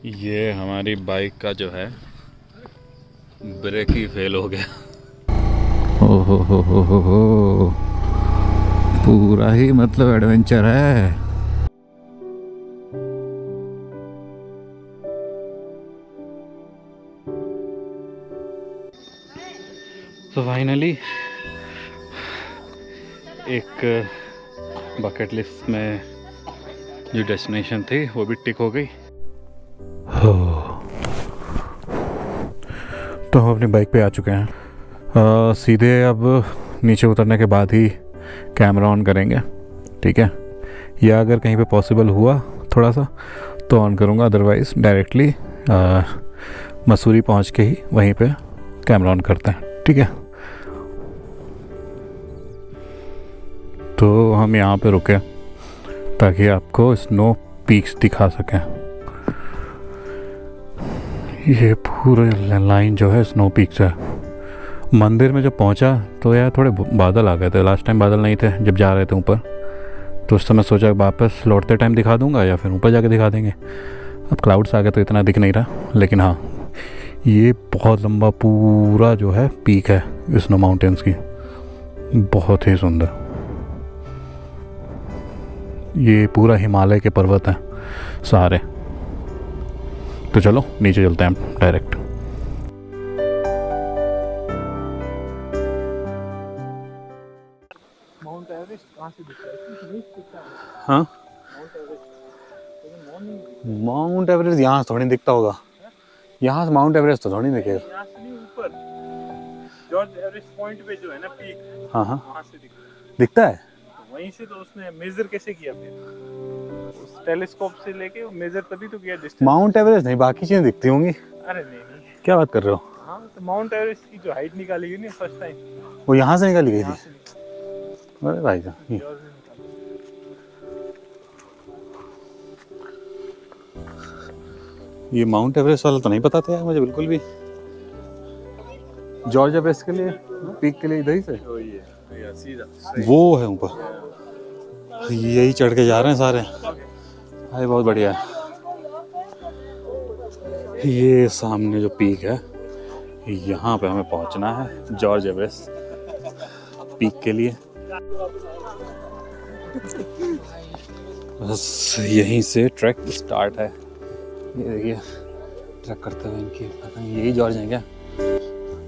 ये हमारी बाइक का जो है ब्रेक ही फेल हो गया। हो पूरा ही मतलब एडवेंचर है। तो फाइनली एक बकेट लिस्ट में जो डेस्टिनेशन थी वो भी टिक हो गई। हो तो हम अपनी बाइक पे आ चुके हैं। सीधे अब नीचे उतरने के बाद ही कैमरा ऑन करेंगे, ठीक है? या अगर कहीं पे पॉसिबल हुआ थोड़ा सा तो ऑन करूँगा, अदरवाइज़ डायरेक्टली मसूरी पहुँच के ही वहीं पे कैमरा ऑन करते हैं, ठीक है? तो हम यहाँ पे रुके ताकि आपको स्नो पीक्स दिखा सकें। ये पूरे लाइन जो है स्नो पीक्स है। मंदिर में जब पहुंचा तो यार थोड़े बादल आ गए थे। लास्ट टाइम बादल नहीं थे जब जा रहे थे ऊपर, तो उस समय सोचा वापस लौटते टाइम दिखा दूंगा या फिर ऊपर जाके दिखा देंगे। अब क्लाउड्स आ गए तो इतना दिख नहीं रहा, लेकिन हाँ ये बहुत लंबा पूरा जो है पीक है स्नो माउंटेन्स की, बहुत ही सुंदर। ये पूरा हिमालय के पर्वत हैं सारे। तो चलो नीचे चलते हैं डायरेक्ट। माउंट एवरेस्ट कहाँ से दिखता है? इसमें नहीं दिखता है। हाँ, माउंट एवरेस्ट लेकिन मॉर्निंग में दिखता माउंट एवरेस्ट यहाँ से थोड़ी दिखता होगा। यहाँ से माउंट एवरेस्ट तो थोड़ी है। दिखेगा। यहाँ से नहीं, ऊपर जॉर्ज एवरेस्ट पॉइंट पे जो है ना पीक, हाँ हाँ, वहाँ से दिखता है। दिखता है। तो वहीं से तो उसने मेजर कैसे किया फिर? उस टेलीस्कोप से लेके मेजर तभी तो किया डिस्टेंस। माउंट एवरेस्ट नहीं, बाकी चीज़ें दिखती होंगी। अरे नहीं नहीं, क्या बात कर रहे हो? हाँ तो माउंट एवरेस्ट की जो हाइट निकाली गई ना फर्स्ट टाइम, वो यहाँ से निकाली गई यहाँ थी? से निकाली, अरे भाई साहब, जॉर्ज ने निकाली। ये माउंट एवरेस्ट वाला तो नहीं पता था यार मुझे बिल्कुल भी। जॉर्ज एवरेस्ट के लिए पीक के लिए इधर ही से तो ये सीधा वो है ऊपर, यही चढ़ के जा रहे हैं सारे। भाई बहुत बढ़िया है। ये सामने जो पीक है यहाँ पे हमें पहुंचना है, जॉर्ज एवरेस्ट पीक के लिए। बस यहीं से ट्रैक स्टार्ट है। ये देखिए ट्रैक करते हुए इनकी, पता नहीं यही जॉर्ज है क्या?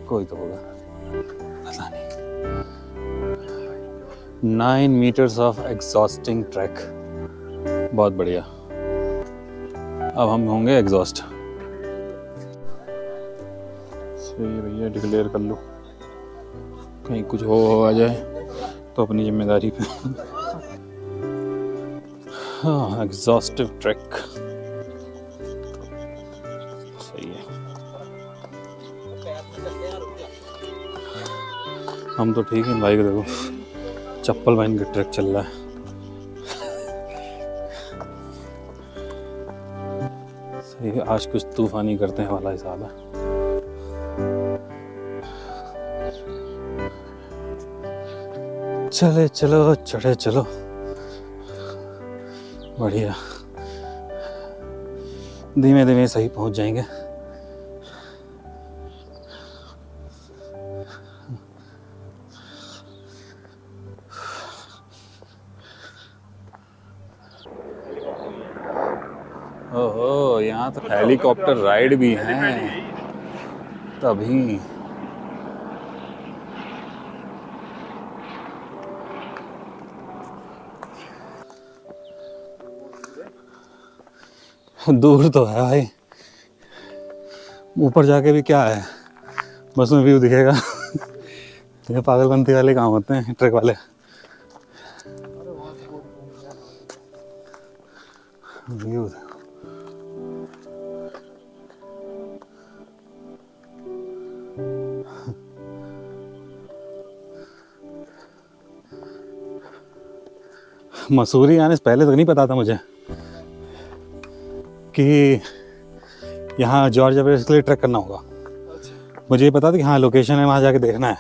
कोई तो होगा, पता नहीं। 9 मीटर्स ऑफ एग्जॉस्टिंग ट्रैक, बहुत बढ़िया। अब हम होंगे एग्जॉस्ट। सही भैया, डिक्लेयर कर लो, कहीं कुछ हो आ जाए तो अपनी जिम्मेदारी पे। हाँ, एग्जॉस्टिव ट्रैक सही है। हम तो ठीक है भाई, देखो चप्पल पहन के ट्रैक चल रहा है। सही है, आज कुछ तूफानी करते हैं वाला हिसाब है। चले चलो चढ़े चलो, बढ़िया। धीमे धीमे सही पहुंच जाएंगे। ओहो, यहाँ तो हेलीकॉप्टर राइड भी है तभी। दूर तो है भाई, ऊपर जाके भी क्या है, बस में व्यू दिखेगा। ये पागलपंती वाले काम होते हैं ट्रक वाले। व्यू मसूरी आने से पहले तो नहीं पता था मुझे कि यहाँ जॉर्ज एवरेस्ट के लिए ट्रैक करना होगा। मुझे ये पता था कि हाँ लोकेशन है, वहाँ जाके देखना है।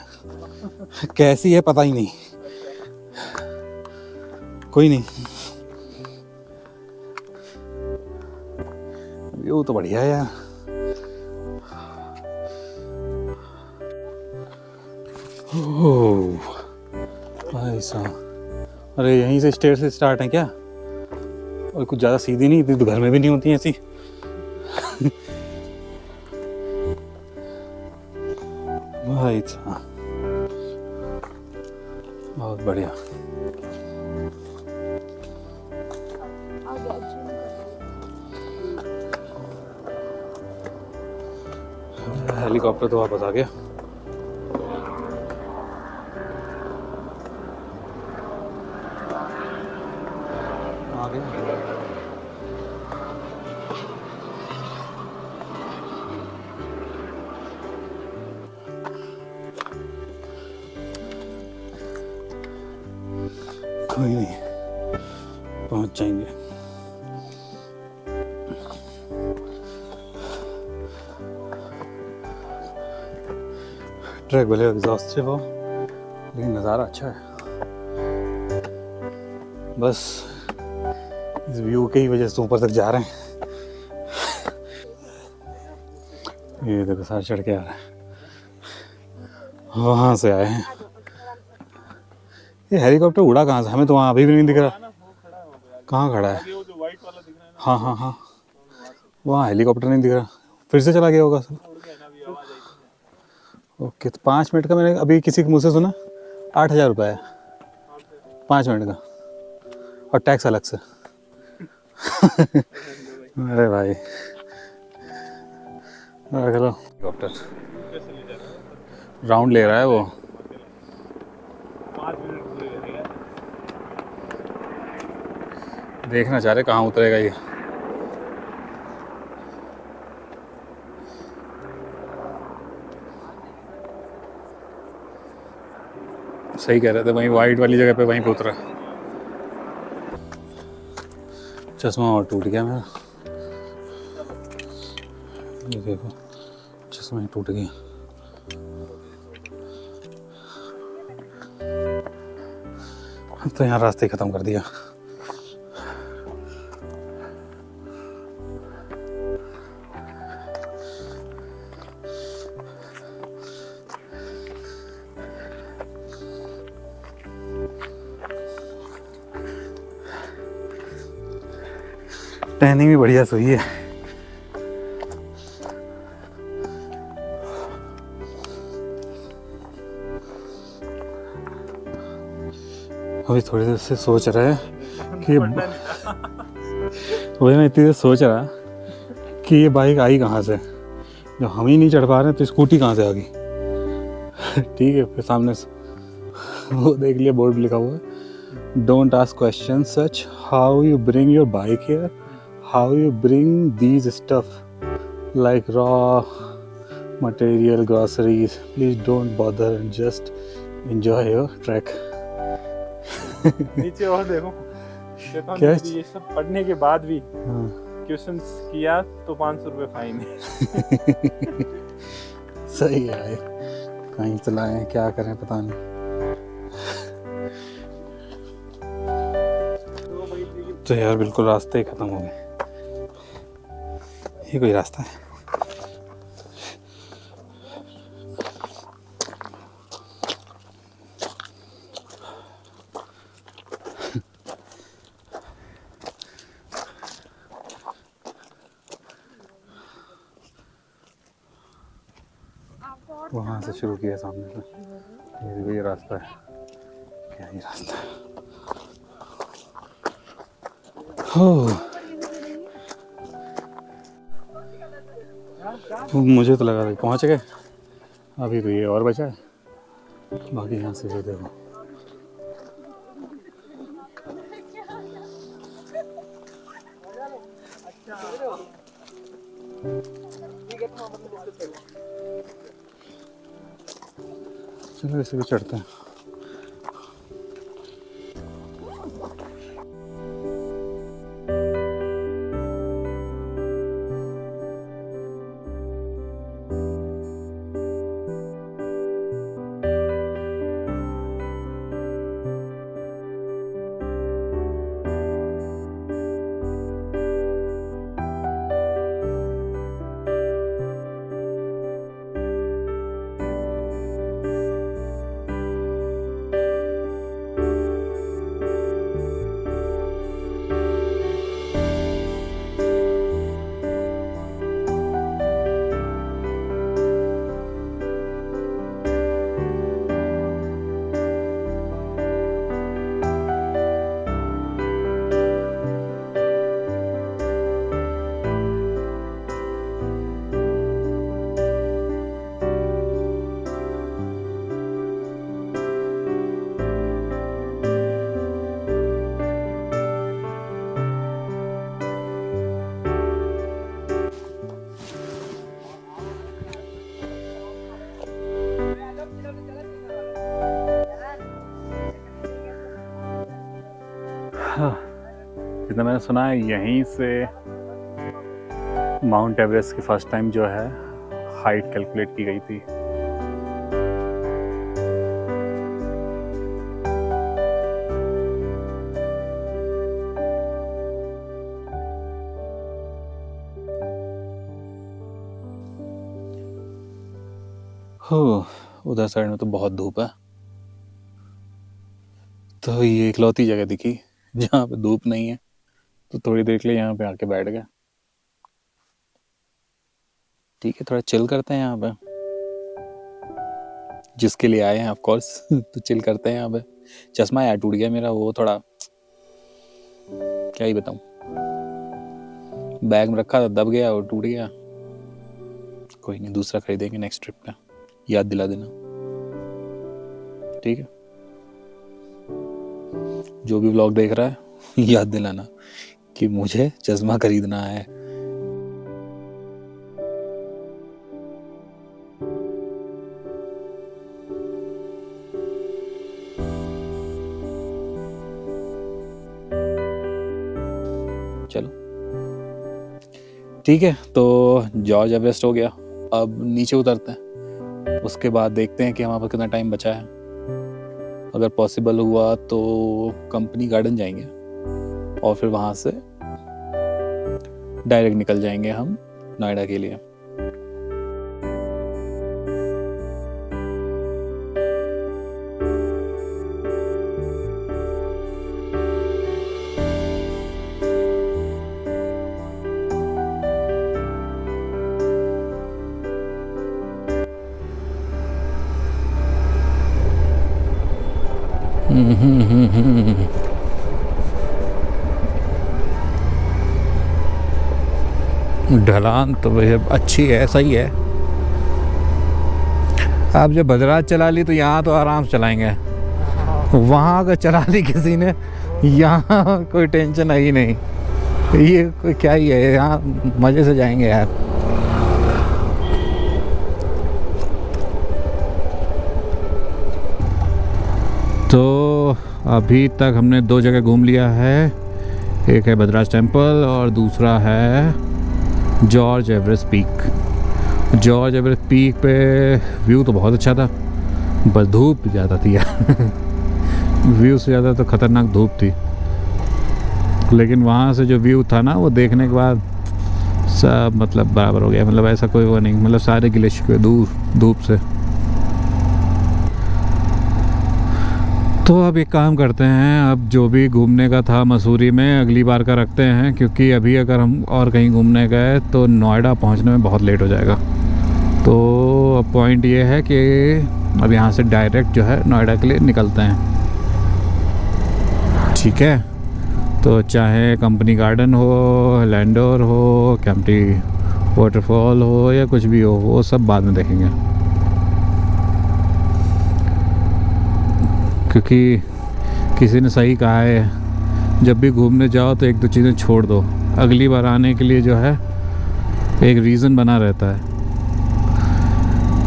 कैसी है पता ही नहीं। कोई नहीं, व्यू तो बढ़िया है यार। ओह भाई साहब, अरे यहीं से स्टेयर से स्टार्ट है क्या? और कुछ ज़्यादा सीधी नहीं, इतनी तो घर में भी नहीं होती ऐसी। भाई साहब बहुत बढ़िया। हेलीकॉप्टर तो वापस आ गया। आ गया। कोई नहीं, पहुंच जाएंगे। ट्रैक भले एग्जॉस्टिव हो लेकिन नज़ारा अच्छा है। बस इस व्यू की वजह से ऊपर तक जा रहे हैं। ये देखो सारे चढ़ के आ रहे हैं, वहाँ से आए हैं। ये हेलीकॉप्टर उड़ा कहाँ से? हमें तो वहाँ अभी भी नहीं दिख रहा। कहाँ खड़ा है? वो जो वाइट वाला दिख रहा है ना, हाँ हाँ हाँ, वहाँ हेलीकॉप्टर नहीं दिख रहा। फिर से चला गया होगा सब। उड़ गया ना, अभी आवाज आई थी। ओके, तो 5 मिनट का मैंने अभी किसी के मुँह से सुना 8,000 रुपये है 5 मिनट का, और टैक्स अलग से। अरे भाई चलो, हेलीकॉप्टर कैसे ले जा रहा है? राउंड ले रहा है वो। 5 मिनट पूरे करेगा। देखना चाह रहे कहाँ उतरेगा ये। सही कह रहे थे, वहीं वाइट वाली जगह पे वहीं पे उतरा। चश्मा और टूट गया मेरा, ये देखो चश्मा ही टूट गया। तो यहाँ रास्ते ख़त्म कर दिया। टहनिंग भी बढ़िया सही है। अभी थोड़ी देर से सोच रहा है कि वही मैं इतनी देर सोच रहा कि ये बाइक आई कहाँ से, जब हम ही नहीं चढ़ पा रहे तो स्कूटी कहाँ से आ गई। ठीक है, फिर सामने से वो देख लिया, बोर्ड लिखा हुआ है don't ask question such how you bring your bike here, how you bring these stuff like raw material groceries, please don't bother and just enjoy your track. नीचे और देखो, शैतान क्या? यदि ये सब पढ़ने के बाद भी हाँ। क्वेश्चंस किया तो 500 रुपये फाइन है। सही है भाई, कहीं चलाएं क्या करें पता नहीं। तो यार बिल्कुल रास्ते ही खत्म हो गए। ये कोई रास्ता है? वहाँ से शुरू किया सामने से, ये रास्ता है क्या? ये रास्ता है। मुझे तो लगा था पहुँच गए, अभी तो ये और बचा है, बाकी यहाँ से जो देखो। चलो इसे भी चढ़ते हैं। अभी तो मैंने सुना है यहीं से माउंट एवरेस्ट की फर्स्ट टाइम जो है हाइट कैलकुलेट की गई थी। हो, उधर साइड में तो बहुत धूप है, तो ये इकलौती जगह दिखी जहाँ पे धूप नहीं है, तो थोड़ी देर के लिए यहाँ पे आके बैठ गए। ठीक है, थोड़ा चिल करते हैं यहाँ पे, जिसके लिए आए हैं ऑफ कोर्स तो चिल करते हैं यहाँ पे। चश्मा यार टूट गया मेरा, वो थोड़ा क्या ही बताऊं, बैग में रखा था, दब गया और टूट गया। कोई नहीं, दूसरा खरीदेंगे नेक्स्ट ट्रिप पे, याद दिला देना, ठीक है। जो भी व्लॉग देख रहा है याद दिलाना कि मुझे चश्मा खरीदना है। चलो ठीक है, तो जॉर्ज एवरेस्ट हो गया, अब नीचे उतरते हैं, उसके बाद देखते हैं कि हमारे पास कितना टाइम बचा है। अगर पॉसिबल हुआ तो कंपनी गार्डन जाएंगे और फिर वहाँ से डायरेक्ट निकल जाएंगे हम नोएडा के लिए। ढलान तो भैया अच्छी है, सही है। आप जब बद्राज चला ली तो यहाँ तो आराम से चलाएंगे, वहाँ अगर चला ली किसी ने, यहाँ कोई टेंशन है ही नहीं। ये कोई क्या ही है, यहाँ मज़े से जाएंगे यार। तो अभी तक हमने 2 जगह घूम लिया है, एक है बद्राज टेम्पल और दूसरा है George Everest peak. George Everest peak पे व्यू तो बहुत अच्छा था, बस धूप ज़्यादा थी यार व्यू से ज़्यादा तो ख़तरनाक धूप थी, लेकिन वहाँ से जो व्यू था ना वो देखने के बाद सब मतलब बराबर हो गया। मतलब ऐसा कोई वो नहीं, मतलब सारे गिले शिकवे दूर धूप से। तो अब एक काम करते हैं, अब जो भी घूमने का था मसूरी में अगली बार का रखते हैं, क्योंकि अभी अगर हम और कहीं घूमने गए तो नोएडा पहुंचने में बहुत लेट हो जाएगा। तो अब पॉइंट ये है कि अब यहाँ से डायरेक्ट जो है नोएडा के लिए निकलते हैं, ठीक है। तो चाहे कंपनी गार्डन हो, लैंडोर हो, कैंपटी वाटरफॉल हो या कुछ भी हो, वो सब बाद में देखेंगे, क्योंकि किसी ने सही कहा है जब भी घूमने जाओ तो 1-2 चीज़ें छोड़ दो, अगली बार आने के लिए जो है एक रीज़न बना रहता है।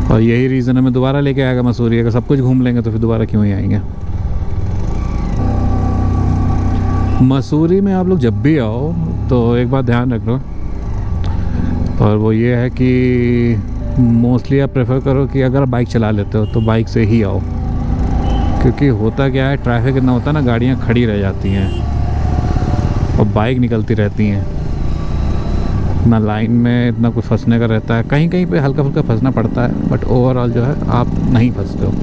और यही रीज़न हमें दोबारा लेके आएगा मसूरी। अगर सब कुछ घूम लेंगे तो फिर दोबारा क्यों ही आएंगे। मसूरी में आप लोग जब भी आओ तो एक बात ध्यान रख लो, और वो ये है कि मोस्टली आप प्रेफर करो कि अगर बाइक चला लेते हो तो बाइक से ही आओ, क्योंकि होता क्या है, ट्रैफिक इतना होता है ना, गाड़ियाँ खड़ी रह जाती हैं और बाइक निकलती रहती हैं ना, लाइन में इतना कुछ फंसने का रहता है। कहीं कहीं पे हल्का फुल्का फंसना पड़ता है, बट ओवरऑल जो है आप नहीं फंसते हो।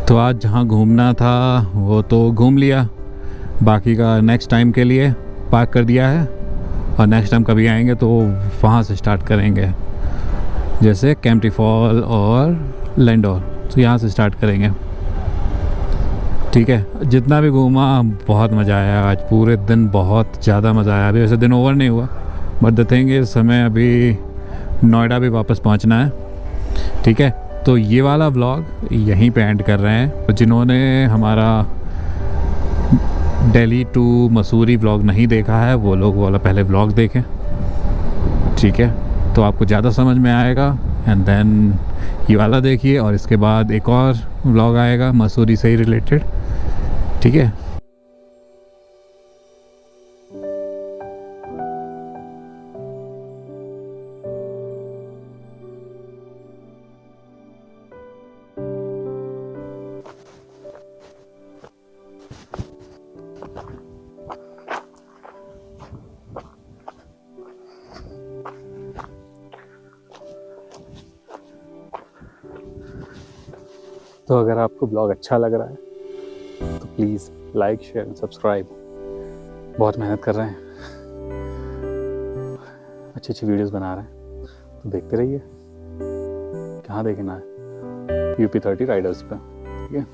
तो आज जहाँ घूमना था वो तो घूम लिया, बाकी का नेक्स्ट टाइम के लिए पार्क कर दिया है, और नेक्स्ट टाइम कभी आएंगे तो वहाँ से स्टार्ट करेंगे, जैसे कैंपटी फॉल और लैंडोर, तो यहाँ से स्टार्ट करेंगे, ठीक है। जितना भी घूमा बहुत मज़ा आया, आज पूरे दिन बहुत ज़्यादा मज़ा आया। अभी वैसे दिन ओवर नहीं हुआ, बट द थिंग इज़ हमें अभी नोएडा भी वापस पहुँचना है, ठीक है। तो ये वाला व्लॉग यहीं पे एंड कर रहे हैं। जिन्होंने हमारा दिल्ली टू मसूरी व्लॉग नहीं देखा है वो लोग वाला पहले व्लॉग देखें, ठीक है, तो आपको ज़्यादा समझ में आएगा। एंड देन ये वाला देखिए और इसके बाद एक और व्लॉग आएगा मसूरी से ही रिलेटेड, ठीक है। तो अगर आपको ब्लॉग अच्छा लग रहा है तो please like share and subscribe. बहुत मेहनत कर रहे हैं, अच्छी अच्छी वीडियोस बना रहे हैं, तो देखते रहिए। कहाँ देखना है? UP 30 राइडर्स पे, ठीक है।